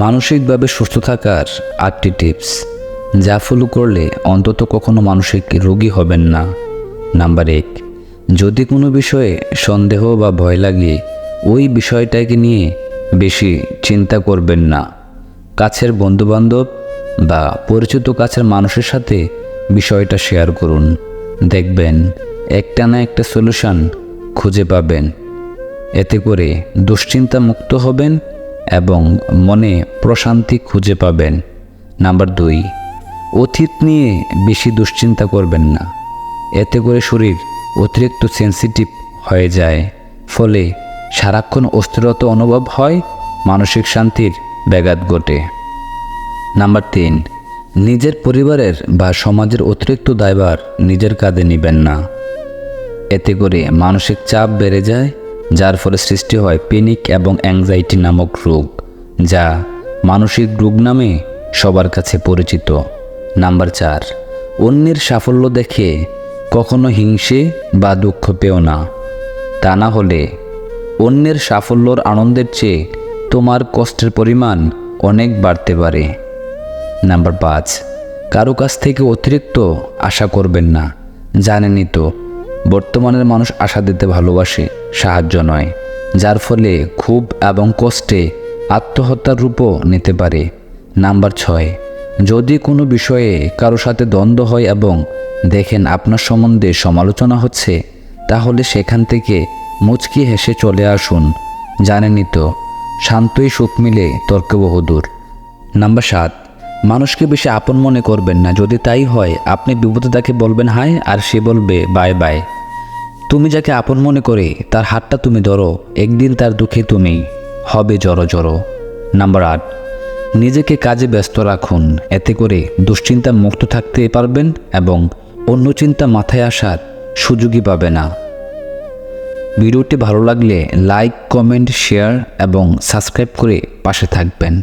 মানসিকভাবে সুস্থ থাকার 8টি টিপস যা ফলো করলে অন্তত কখনো মানসিক রোগী হবেন না। নাম্বার 1, যদি কোনো বিষয়ে সন্দেহ বা ভয় লাগে ওই বিষয়টাকে নিয়ে বেশি চিন্তা করবেন না। কাছের বন্ধুবান্ধব বা পরিচিত কাছের মানুষের সাথে বিষয়টা শেয়ার করুন, দেখবেন একটা না একটা সলিউশন খুঁজে পাবেন। এতে করে দুশ্চিন্তা মুক্ত হবেন এবং মনে প্রশান্তি খুঁজে পাবেন। নাম্বার 2, অতীত নিয়ে বেশি দুশ্চিন্তা করবেন না। এতে করে শরীর অতিরিক্ত সেন্সিটিভ হয়ে যায়, ফলে সারাক্ষণ অস্থিরতা অনুভব হয়, মানসিক শান্তির ব্যাঘাত ঘটে। নাম্বার 3, নিজের পরিবারের বা সমাজের অতিরিক্ত দায়ভার নিজের কাঁধে নেবেন না। এতে করে মানসিক চাপ বেড়ে যায়, যার ফলে সৃষ্টি হয় প্যানিক এবং অ্যাংজাইটি নামক রোগ, যা মানসিক রোগ নামে সবার কাছে পরিচিত। নাম্বার 4, অন্যের সাফল্য দেখে কখনো হিংসে বা দুঃখ পেও না। তা না হলে অন্যের সাফল্যর আনন্দের চেয়ে তোমার কষ্টের পরিমাণ অনেক বাড়তে পারে। নাম্বার 5, কারো কাছ থেকে অতিরিক্ত আশা করবেন না। জানেনই তো বর্তমানের মানুষ আশা দিতে ভালোবাসে, সাহায্য নয়, যার ফলে ক্ষোভ এবং কষ্টে আত্মহত্যার রূপও নিতে পারে। নাম্বার 6, যদি কোনো বিষয়ে কারো সাথে দ্বন্দ্ব হয় এবং দেখেন আপনার সম্বন্ধে সমালোচনা হচ্ছে, তাহলে সেখান থেকে মুচকি হেসে চলে আসুন। জানেনই তো শান্তই সুখ মিলে তর্কে বহুদূর। নাম্বার 7, মানুষকে বেশি আপন মনে করবেন না। যদি তাই হয়, আপনি বিপদে তাকে বলবেন হাই আর সে বলবে বাই বাই। তুমি যাকে আপন মনে করে তার হাতটা তুমি ধরো, একদিন তার দুঃখে তুমি হবে জড়ো জড়ো। নাম্বার 8, নিজেকে কাজে ব্যস্ত রাখুন। এতে করে দুশ্চিন্তা মুক্ত থাকতে পারবেন এবং অন্য চিন্তা মাথায় আসার সুযোগই পাবে না। ভিডিওটি ভালো লাগলে লাইক, কমেন্ট, শেয়ার এবং সাবস্ক্রাইব করে পাশে থাকবেন।